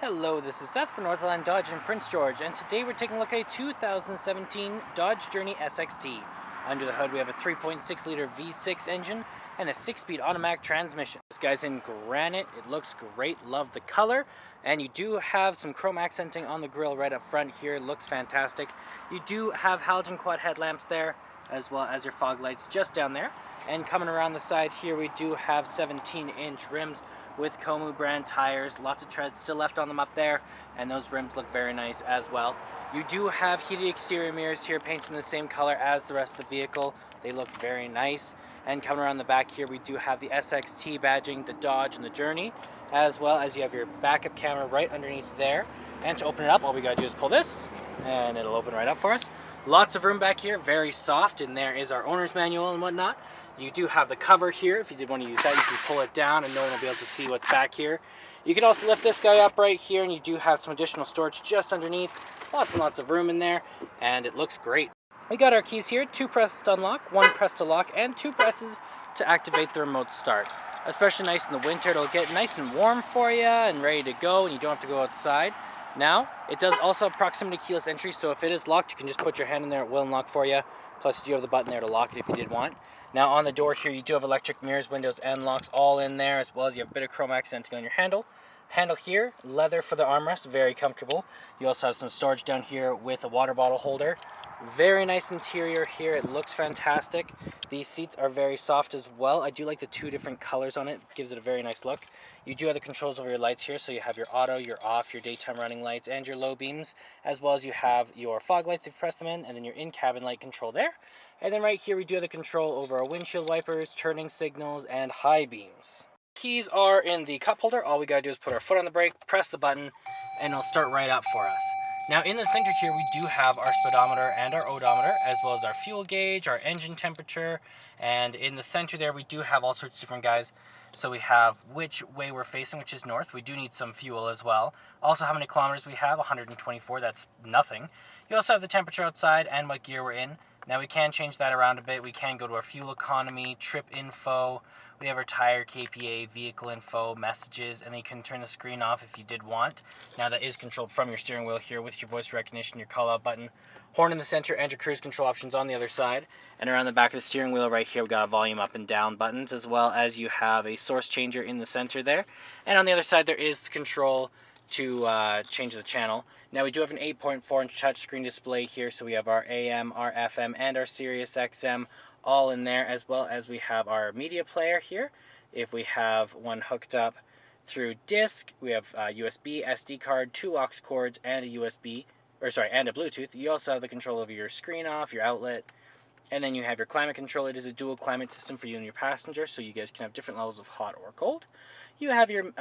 Hello, this is Seth from Northland Dodge in Prince George, and today we're taking a look at a 2017 Dodge Journey SXT. Under the hood we have a 3.6 liter V6 engine and a 6-speed automatic transmission. This guy's in granite, it looks great, love the color, and you do have some chrome accenting on the grille right up front here, it looks fantastic. You do have halogen quad headlamps there, as well as your fog lights just down there. And coming around the side here we do have 17-inch rims with Komu brand tires, lots of tread still left on them up there, and those rims look very nice as well. You do have heated exterior mirrors here painted in the same color as the rest of the vehicle. They look very nice. And coming around the back here we do have the SXT badging, the Dodge and the Journey, as well as you have your backup camera right underneath there. And to open it up, all we gotta do is pull this and it'll open right up for us. Lots of room back here, very soft, and there is our owner's manual and whatnot. You do have the cover here. If you did want to use that, you can pull it down and no one will be able to see what's back here. You can also lift this guy up right here and you do have some additional storage just underneath. Lots and lots of room in there, and it looks great. We got our keys here, 2 presses to unlock, 1 press to lock, and 2 presses to activate the remote start. Especially nice in the winter, it'll get nice and warm for you and ready to go, and you don't have to go outside. Now, it does also have proximity keyless entry, so if it is locked, you can just put your hand in there, it will unlock for you. Plus, you do have the button there to lock it if you did want. Now, on the door here, you do have electric mirrors, windows, and locks all in there, as well as you have a bit of chrome accenting on your handle. Handle here, leather for the armrest, very comfortable. You also have some storage down here with a water bottle holder. Very nice interior here, it looks fantastic. These seats are very soft as well. I do like the 2 different colors on it, gives it a very nice look. You do have the controls over your lights here, so you have your auto, your off, your daytime running lights, and your low beams, as well as you have your fog lights if you press them in, and then your in-cabin light control there. And then right here we do have the control over our windshield wipers, turning signals, and high beams. Keys are in the cup holder. All we gotta do is put our foot on the brake, press the button, and it'll start right up for us. Now in the center here we do have our speedometer and our odometer, as well as our fuel gauge, our engine temperature, and in the center there we do have all sorts of different guys. So we have which way we're facing, which is north. We do need some fuel as well. Also how many kilometers we have, 124, that's nothing. You also have the temperature outside and what gear we're in. Now we can change that around a bit. We can go to our fuel economy, trip info, we have our tire KPA, vehicle info, messages, and then you can turn the screen off if you did want. Now that is controlled from your steering wheel here with your voice recognition, your call out button, horn in the center, and your cruise control options on the other side. And around the back of the steering wheel right here, we got a volume up and down buttons, as well as you have a source changer in the center there. And on the other side there is control to change the channel. Now we do have an 8.4-inch touchscreen display here, so we have our AM, our FM, and our Sirius XM all in there, as well as we have our media player here. If we have one hooked up through disc, we have USB, SD card, 2 aux cords, and a and a Bluetooth. You also have the control over your screen off, your outlet, and then you have your climate control. It is a dual climate system for you and your passenger, so you guys can have different levels of hot or cold. You have your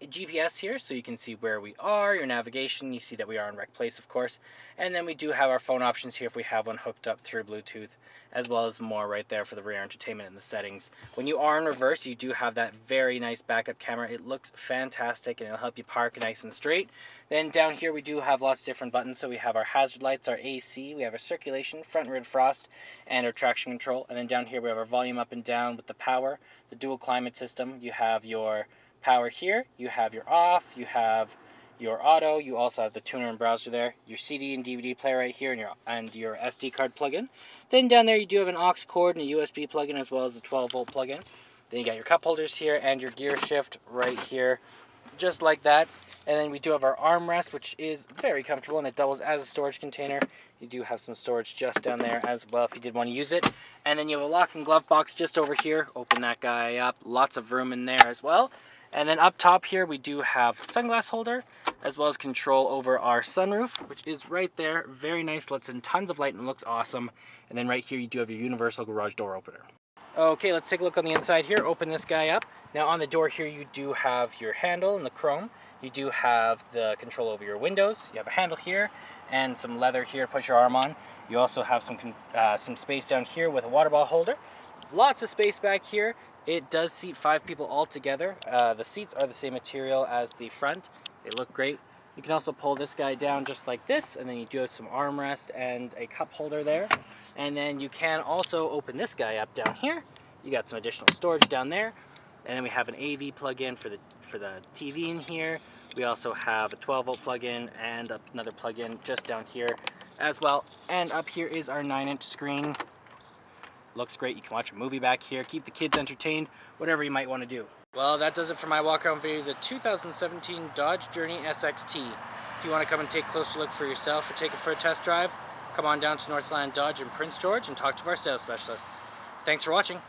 GPS here, so you can see where we are, your navigation, you see that we are in Rec Place, of course, and then we do have our phone options here if we have one hooked up through Bluetooth, as well as more right there for the rear entertainment and the settings. When you are in reverse, you do have that very nice backup camera. It looks fantastic, and it'll help you park nice and straight. Then down here we do have lots of different buttons, so we have our hazard lights, our AC, we have our circulation, front and rear frost, and our traction control, and then down here we have our volume up and down with the power, the dual climate system. You have your power here, you have your off, you have your auto, you also have the tuner and browser there, your CD and DVD player right here, and your SD card plug-in. Then down there you do have an aux cord and a USB plug-in, as well as a 12-volt plug-in. Then you got your cup holders here and your gear shift right here, just like that. And then we do have our armrest, which is very comfortable, and it doubles as a storage container. You do have some storage just down there as well if you did want to use it. And then you have a lock and glove box just over here. Open that guy up, lots of room in there as well. And then up top here we do have sunglass holder, as well as control over our sunroof, which is right there. Very nice, lets in tons of light and looks awesome. And then right here you do have your universal garage door opener. Okay, let's take a look on the inside here. Open this guy up. Now on the door here you do have your handle and the chrome. You do have the control over your windows. You have a handle here and some leather here to put your arm on. You also have some space down here with a water bottle holder. Lots of space back here. It does seat 5 people all together. The seats are the same material as the front. They look great. You can also pull this guy down just like this, and then you do have some armrest and a cup holder there. And then you can also open this guy up down here. You got some additional storage down there. And then we have an AV plug-in for the TV in here. We also have a 12-volt plug-in and another plug-in just down here as well. And up here is our 9-inch screen. Looks great. You can watch a movie back here, keep the kids entertained, whatever you might want to do. Well, that does it for my walk-around video of the 2017 Dodge Journey SXT. If you want to come and take a closer look for yourself or take it for a test drive, come on down to Northland Dodge in Prince George and talk to our sales specialists. Thanks for watching.